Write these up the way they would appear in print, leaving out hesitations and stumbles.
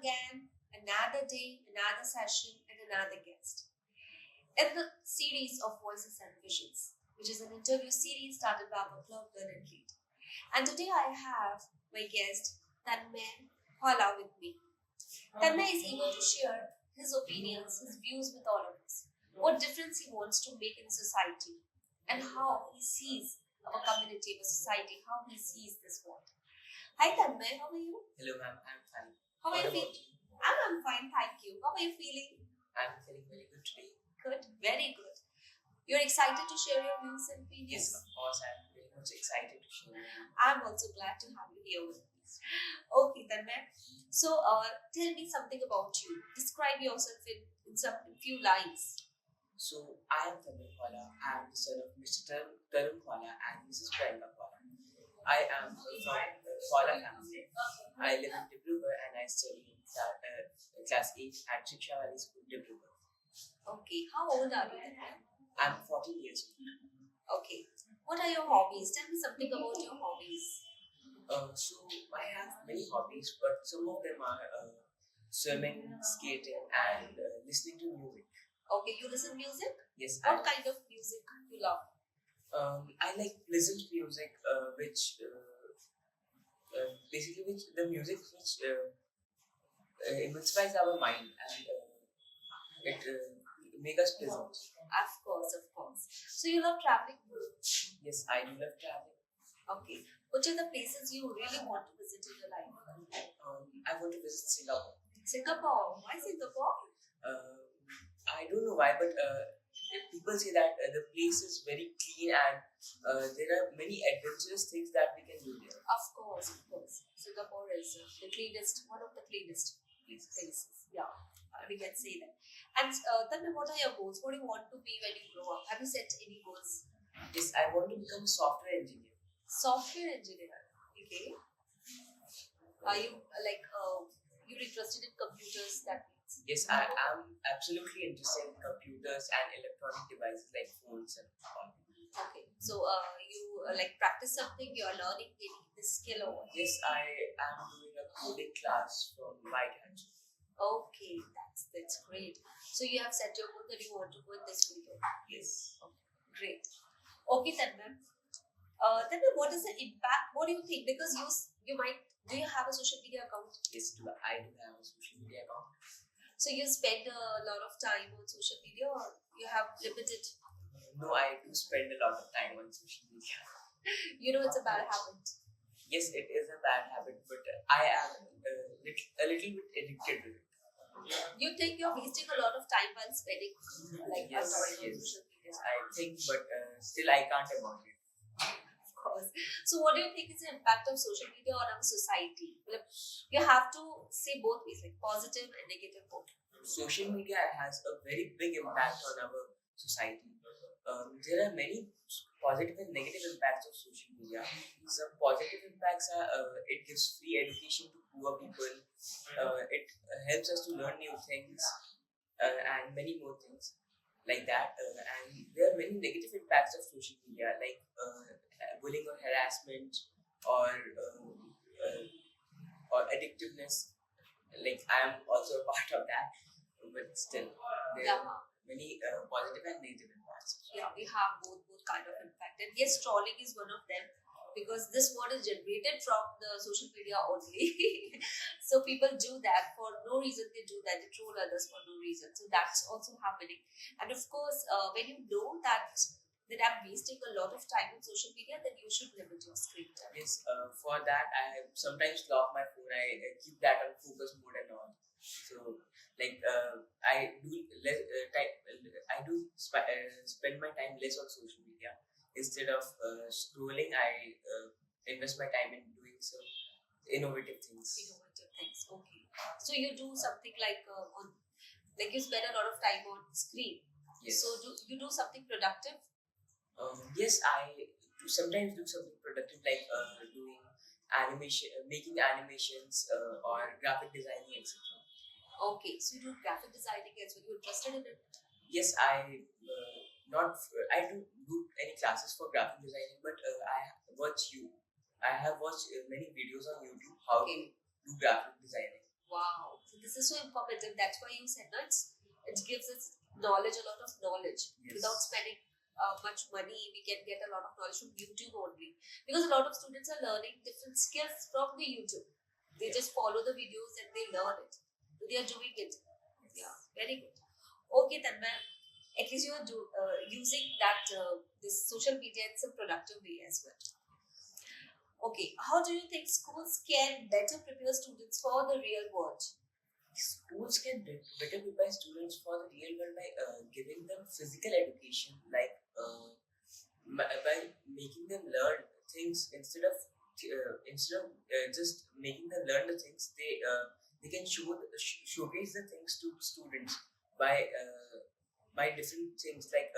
again, another day, another session, and another guest. In the series of Voices and Visions, which is an interview series started by our club Learn and Lead. And today I have my guest, Tanmay Khowala, with me. Tanmay is eager to share his opinions, his views with all of us, what difference he wants to make in society, and how he sees our community, our society, how he sees this world. Hi Tanmay, how are you? Hello ma'am, I'm fine. How are What you about feeling? you? I'm fine, thank you. How are you feeling? I'm feeling very good today. Good, very good. You're excited to share your views and opinions? Yes, of course, I'm very much excited to share. I'm also glad to have you here with me. Okay, Tanmay. So, tell me something about you. Describe yourself in some few lines. So, I am Tanmay Khowala. I am the son of Mr. Tarun Khowala and Mrs. Priyanka Khowala. I am from Khowala family. I live in Dibrugarh and I study in class 8 at Shiksha Valley School, Dibrugarh. Okay, how old are you, Tanmay? I'm 14 years old. Okay, what are your hobbies? Tell me something about your hobbies. So, I have many hobbies, but some of them are swimming, skating, and listening to music. Okay, you listen music? Yes, What kind of music you love? I like pleasant music, which basically which the music which it inspires our mind and it make us pleasant. Of course, of course. So you love traveling? Yes, I do love traveling. Okay. Which are the places you really want to visit in your life? I want to visit Singapore. Singapore. Why Singapore? I don't know why, but people say that the place is very clean and there are many adventurous things that we can do there. Of course, of course. Singapore is the cleanest, one of the cleanest places. Yeah, we can say that. And tell me, what are your goals? What do you want to be when you grow up? Have you set any goals? Yes, I want to become a software engineer. Software engineer. Okay. Are you you're interested in computers? That means. Yes, I am absolutely interested in computers and electronic devices like phones and all. Okay. So you practice something? You are learning this skill or what? Yes, I am doing a coding class from White Hat. Okay, that's great. So you have set your goal that you want to go in this field. Yes. Okay, great. Okay, Tanmay. What is the impact? What do you think? Because you might, do you have a social media account? Yes, I do have a social media account. So you spend a lot of time on social media, or you have limited? No, I do spend a lot of time on social media. You know it's a bad habit. Yes, it is a bad habit, but I am a little bit addicted to it. You think you're wasting a lot of time while spending Yes, on yes, social media? yes, I think, but still I can't avoid it. Of course. So what do you think is the impact of social media on our society? You have to say both ways, like positive and negative both. Social media has a very big impact on our society. There are many positive and negative impacts of social media. Some positive impacts are it gives free education to poor people. It helps us to learn new things and many more things like that. And there are many negative impacts of social media like bullying or harassment or addictiveness. Like I am also a part of that, but still there are many positive and negative impacts. Yeah, we have both kind of impact. And yes, trolling is one of them because this word is generated from the social media only. So people do that for no reason. They do that. They troll others for no reason. So that's also happening. And of course, when you know that I'm wasting a lot of time on social media, then you should limit your screen time. Yes, for that I sometimes lock my phone. I keep that on focus mode and all. So like I do less time. I do spend my time less on social media. Instead of scrolling, I invest my time in doing some innovative things. Innovative things. Okay. So you do something you spend a lot of time on screen. Yes. So you do something productive? Yes, I sometimes do something productive like doing animation, making animations or graphic designing, etc. Okay, so you do graphic designing as well. You're interested in it? Yes, I do any classes for graphic designing, but I have watched many videos on YouTube how to do graphic designing. Wow. So this is so informative. That's why you said that it gives us knowledge, a lot of knowledge. Yes. Without spending much money, we can get a lot of knowledge from YouTube only. Because a lot of students are learning different skills from the YouTube. They just follow the videos and they learn it. So they are doing it. Yeah, very good. Okay, Tanmay. At least you are using that this social media in some productive way as well. Okay, how do you think schools can better prepare students for the real world? Schools can better prepare students for the real world by giving them physical education, like by making them learn things instead of just making them learn the things. They can showcase the things to students by different things, like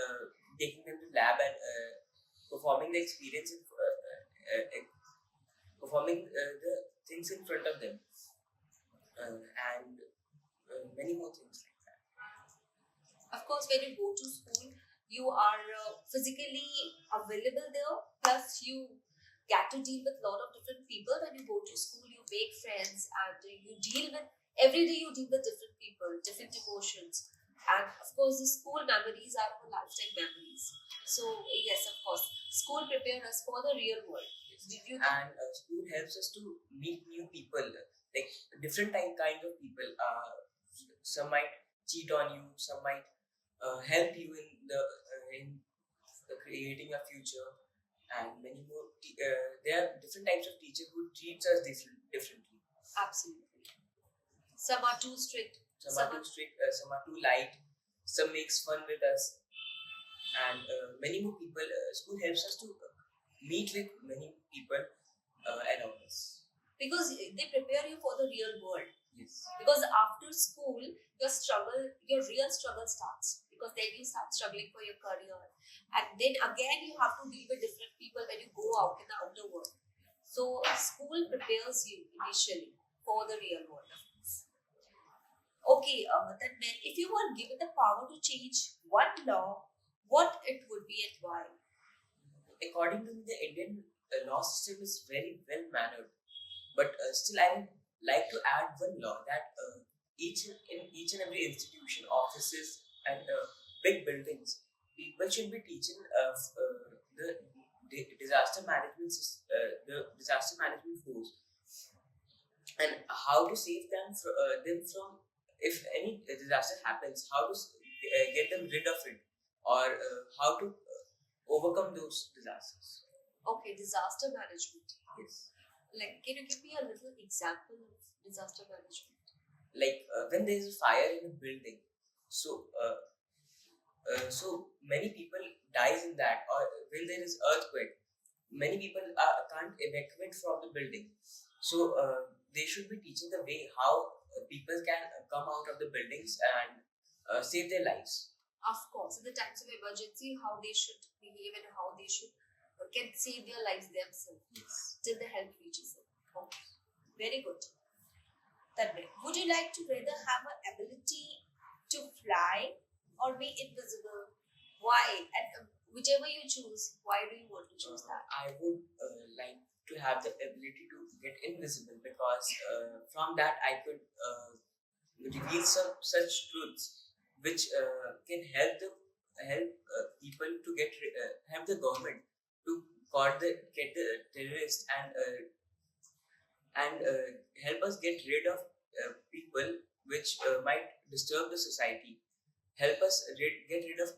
taking them to lab and performing the experience performing the things in front of them, and many more things like that. Of course, when you go to school, you are physically available there, plus you get to deal with a lot of different people. When you go to school, you make friends and you deal with, every day you deal with different people, different emotions. And of course, the school memories are our lifetime memories. So, yes, of course, school prepares us for the real world. Did you And school helps us to meet new people, like different kinds of people. Some might cheat on you, some might help you in creating a future, and many more. There are different types of teachers who treats us differently. Absolutely. Some are too strict. Some are too strict, some are too light, some makes fun with us, and many more people. School helps us to meet with many people around us. Because they prepare you for the real world. Yes. Because after school, your real struggle starts. Because then you start struggling for your career. And then again, you have to deal with different people when you go out in the outer world. So, school prepares you initially for the real world. Okay, then if you were given the power to change one law, what it would be and why? According to me, the Indian law system is very well mannered, but still, I would like to add one law that in each and every institution, offices, and big buildings, people should be teaching the disaster management the disaster management force, and how to save them from, if any disaster happens, how to get them rid of it, or how to overcome those disasters. Okay, disaster management. Yes. Like, can you give me a little example of disaster management? Like when there is a fire in a building, so so many people dies in that, or when there is earthquake, many people can't evacuate from the building. So they should be teaching the way how people can come out of the buildings and save their lives. Of course, in the times of emergency, how they should behave and how they should can save their lives themselves. Yes. Till the help reaches them. Okay. Very good. Tanmay, would you like to rather have an ability to fly or be invisible? Why? And whichever you choose, why do you want to choose that? I would like to have the ability to get invisible, because from that I could reveal some such truths which can help people to help the government to get the terrorists, and help us get rid of people which might disturb the society. Help us get rid of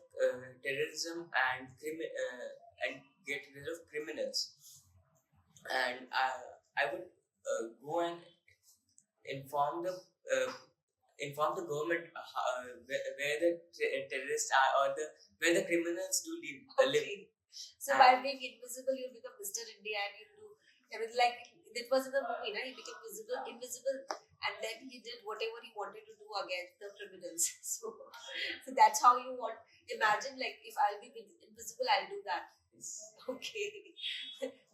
terrorism and get rid of criminals. And I would go and inform the government where the terrorists are, or where the criminals do live. So by being invisible, you become Mr. India, and you do everything. Like that was in the movie, na? He became invisible, and then he did whatever he wanted to do against the criminals. So that's how you want. Imagine, like, if I'll be invisible, I'll do that. Okay,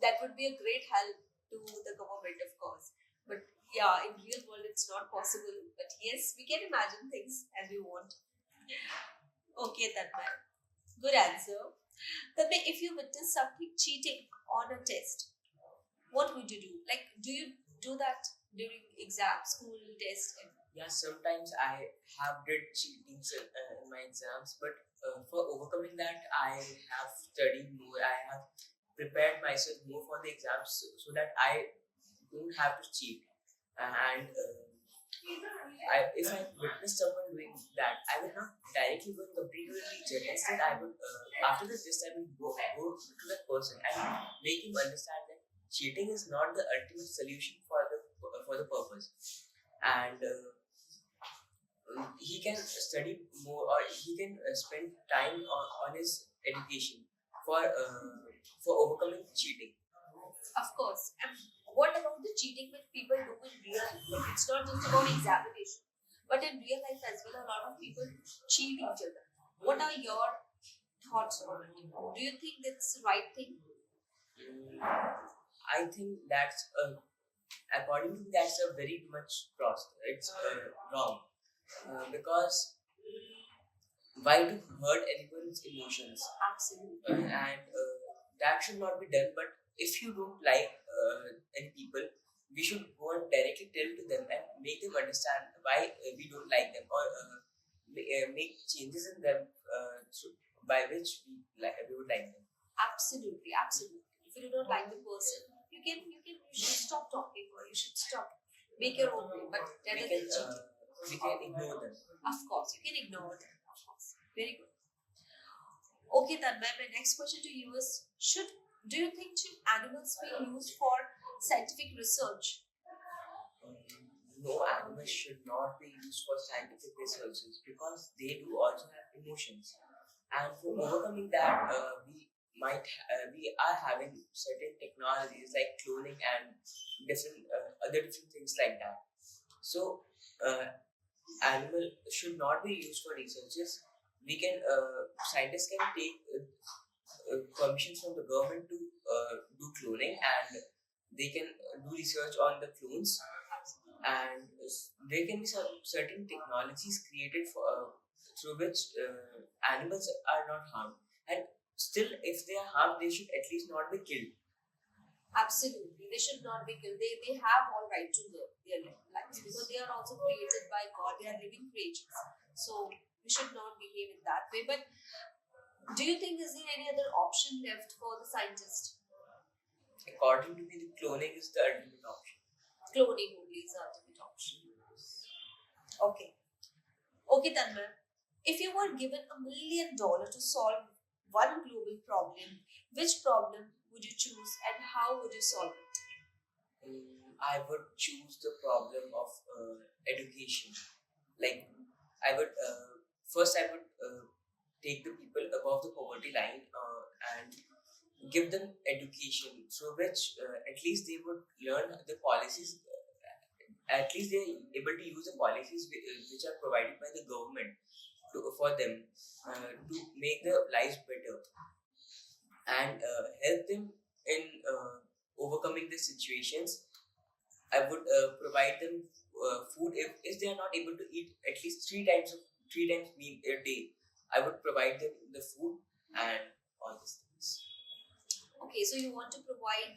that would be a great help to the government, of course. But yeah, in real world, it's not possible. But yes, we can imagine things as we want. Okay, Tanmay. Good answer. Tanmay, if you witness something cheating on a test, what would you do? Like, do you do that? during exam, school, test? Yeah, sometimes I have did cheatings in my exams, but for overcoming that, I have studied more. I have prepared myself more for the exams so that I don't have to cheat. And if I witness someone doing that, I will not directly go and compete with the teacher. Instead, I would after the test, I will go to that person and make him understand that cheating is not the ultimate solution for the purpose, and he can study more, or he can spend time on his education for overcoming cheating. Of course. And what about the cheating which people do in real life? It's not just about examination, but in real life as well, a lot of people cheat each other. What are your thoughts on it? Do you think that's the right thing? I think that's according to me, that's a very much cross. It's wrong because why to hurt anyone's emotions? Absolutely. And that should not be done. But if you don't like any people, we should go and directly tell to them and make them understand why we don't like them, or make changes in them by which we would like them. Absolutely, absolutely. If you do not like the person, you should stop talking, or you should stop, make your own way. But rather than cheating, We can ignore them. of course, you can ignore them. Of course, very good. Okay, Tanmay, my next question to you is: do you think should animals be used for scientific research? No, animals should not be used for scientific researches because they do also have emotions. And for overcoming that, we are having certain technologies like cloning and different other different things like that. So, animal should not be used for researches. We can Scientists can take permissions from the government to do cloning, and they can do research on the clones, and there can be some certain technologies created through which animals are not harmed, and still if they are harmed, they should at least not be killed. Absolutely, they should not be killed. They have all right to live their lives because they are also created by God. They are living creatures. So we should not behave in that way. But do you think is there any other option left for the scientist? According to me, the cloning is the ultimate option. Cloning only is the ultimate option. Okay. Okay, Tanmay. If you were given $1 million to solve one global problem, which problem would you choose and how would you solve it? I would choose the problem of education. Like, I would first I would take the people above the poverty line and give them education through which at least they would learn the policies. At least they are able to use the policies which are provided by the government for them to make their lives better, and help them in overcoming the situations. I would provide them food if they are not able to eat at least three times meal a day. I would provide them the food and all these things. Okay, so you want to provide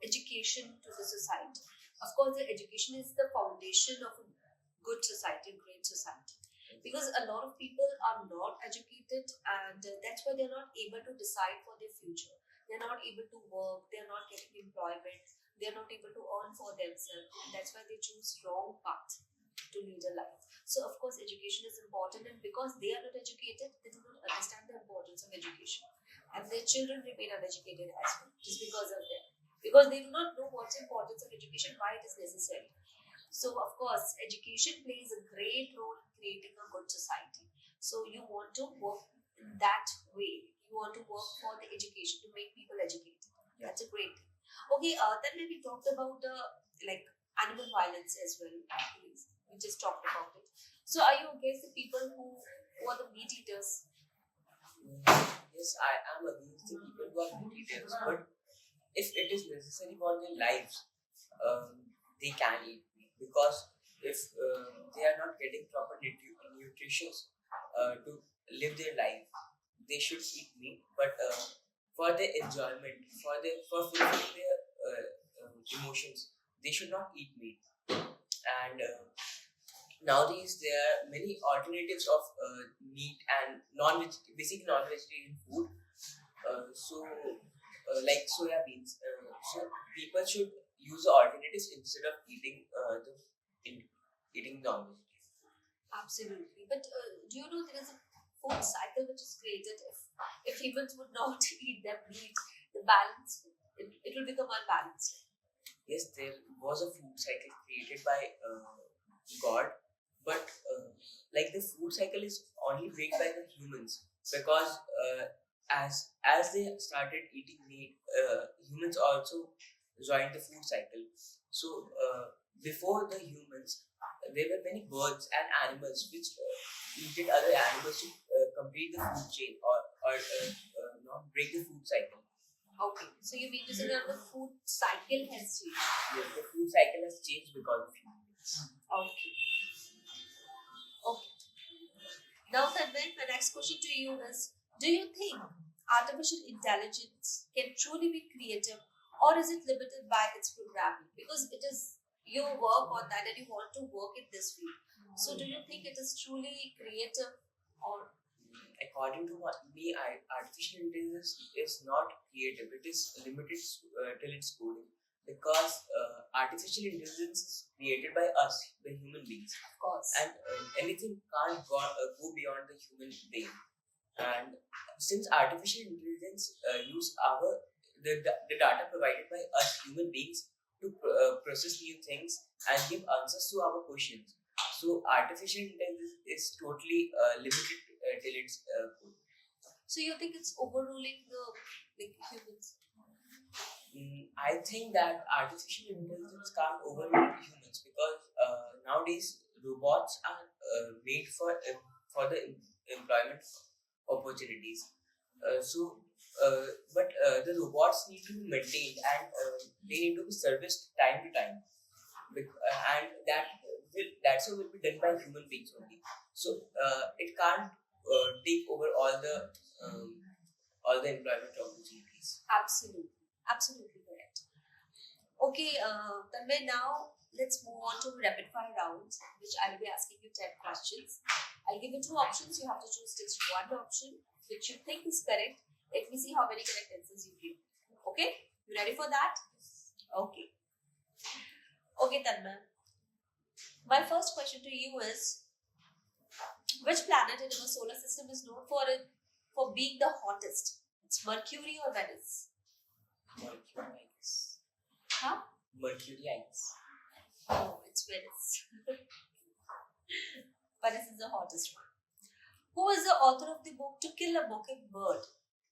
education to the society. Of course, the education is the foundation of a good society, a great society. Because a lot of people are not educated, and that's why they're not able to decide for their future. They're not able to work, they're not getting employment, they're not able to earn for themselves. And that's why they choose wrong path to lead a life. So of course education is important, and because they are not educated, they do not understand the importance of education. And their children remain uneducated as well, just because of them. Because they do not know what's the importance of education, why it is necessary. So, of course, education plays a great role in creating a good society. So, you want to work in that way. You want to work for the education to make people educated. That's a great thing. Okay, then we talked about the animal violence as well. We just talked about it. So, are you against the people who are the meat eaters? Yes, I am against the people who are meat eaters, but if it is necessary for their lives, they can eat meat, because if they are not getting proper nutrition to live their life, they should eat meat. But for their enjoyment, for fulfilling their emotions, they should not eat meat. And nowadays there are many alternatives of meat and basic non-vegetarian food. Like soya beans. So people should use the alternatives instead of eating non-vegetarian. Absolutely. But do you know there is a food cycle which is created if humans would not eat that meat, the balance, it will become unbalanced. Yes, there was a food cycle created by God, but like the food cycle is only break by the humans because as they started eating meat, humans also joined the food cycle. So before the humans, there were many birds and animals which eated other animals to complete the food chain or not break the food cycle. Okay, so you mean to say that the food cycle has changed? Yes, the food cycle has changed because of humans. Okay. Okay. Now, Tanmay, my next question to you is: do you think artificial intelligence can truly be creative, or is it limited by its programming? Because it is you work on that and you want to work in this field. So, do you think it is truly creative, or According to me, artificial intelligence is not creative. It is limited till its coding because artificial intelligence is created by us, the human beings, of course? and anything can't go beyond the human brain. And since artificial intelligence use the data provided by us human beings to process new things and give answers to our questions, so artificial intelligence is totally limited till its code. So you think it's overruling the humans? I think that artificial intelligence can't overrule humans because nowadays robots are made for the employment opportunities. But the robots need to be maintained and they need to be serviced time to time, and that's what will be done by human beings only. So it can't take over all the employment opportunities. Absolutely, absolutely correct. Okay, Tanmay, now let's move on to rapid fire rounds, which I will be asking you 10 questions. I'll give you two options. You have to choose just one option which you think is correct. Let me see how many correct answers you give. Okay, you ready for that? Okay. Okay, Tanmay. My first question to you is: which planet in our solar system is known for being the hottest? It's Mercury or Venus? Mercury, I guess. Huh? Mercury, I guess. No, it's Venus. Venus is the hottest one. Who is the author of the book To Kill a Mockingbird?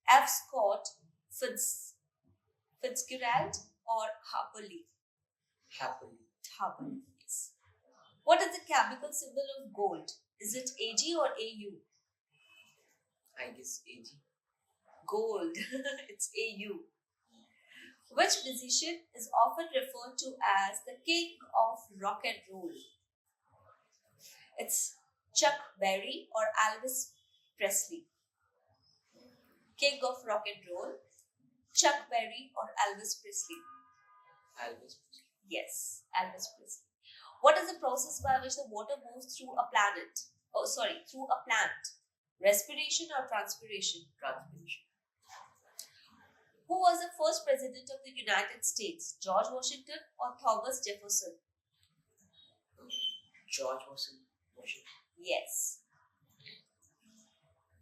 F. Scott Fitzgerald or Harper Lee? Happily. Harper Lee, yes. What is the chemical symbol of gold? Is it AG or AU? I guess AG. Gold. It's AU. Which musician is often referred to as the king of rock and roll? It's Chuck Berry or Elvis Presley? King of rock and roll, Chuck Berry or Elvis Presley? Elvis. Yes, Elvis Presley. What is the process by which the water moves through a planet? Through a plant. Respiration or transpiration? Transpiration. Who was the first president of the United States? George Washington or Thomas Jefferson? George Washington. Yes.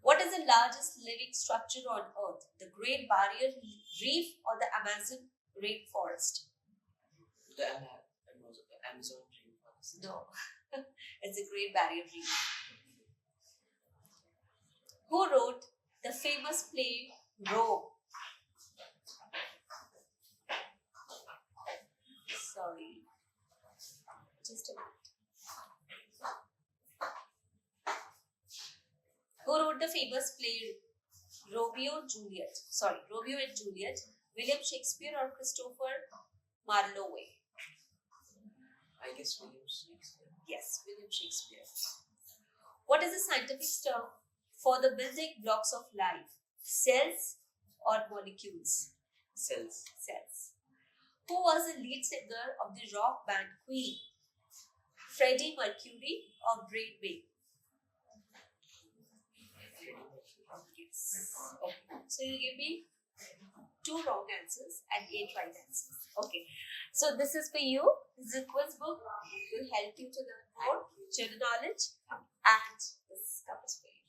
What is the largest living structure on Earth? The Great Barrier Reef or the Amazon rainforest? The Amazon rainforest. No, it's the Great Barrier Reef. Who wrote the famous play Rome? Sorry, just a minute. Who wrote the famous play Romeo and Juliet? William Shakespeare or Christopher Marlowe? I guess William Shakespeare. Yes, William Shakespeare. What is the scientific term for the building blocks of life? Cells or molecules? Cells. Cells. Who was the lead singer of the rock band Queen? Freddie Mercury or Brain May? Yes. Okay. So you give me 2 wrong answers and 8 right answers. Okay. So this is for you. This is a quiz book. It will help you to learn more, general knowledge, and this cup is for you.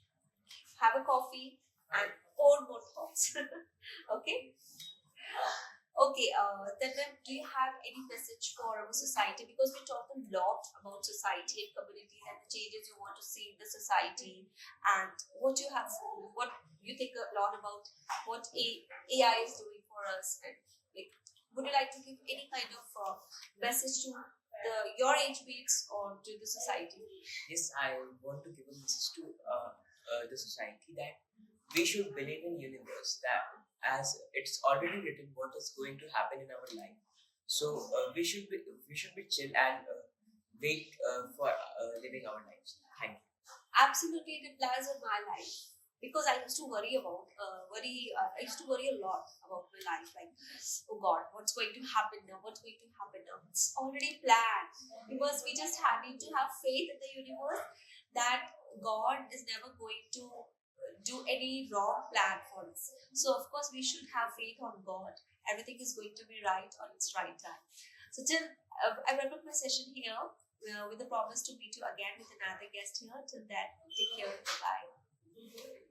Have a coffee and pour more thoughts. Okay. Okay, then ma'am, do you have any message for our society? Because we talked a lot about society and community and the changes you want to see in the society, and what you think a lot about what AI is doing for us, and like, would you like to give any kind of message to your age mates or to the society? Yes, I want to give a message to the society that we should believe in universe, that as it's already written what is going to happen in our life. So we should be chill and wait for living our lives. Thank you. Absolutely, it applies on my life because I used to worry I used to worry a lot about my life. Like, oh God, what's going to happen now? What's going to happen now? It's already planned because we just need to have faith in the universe that God is never going to do any wrong plan for us. So of course we should have faith on God. Everything is going to be right on its right time. So till I wrap up my session here with the promise to meet you again with another guest here. Till then, take care. Bye.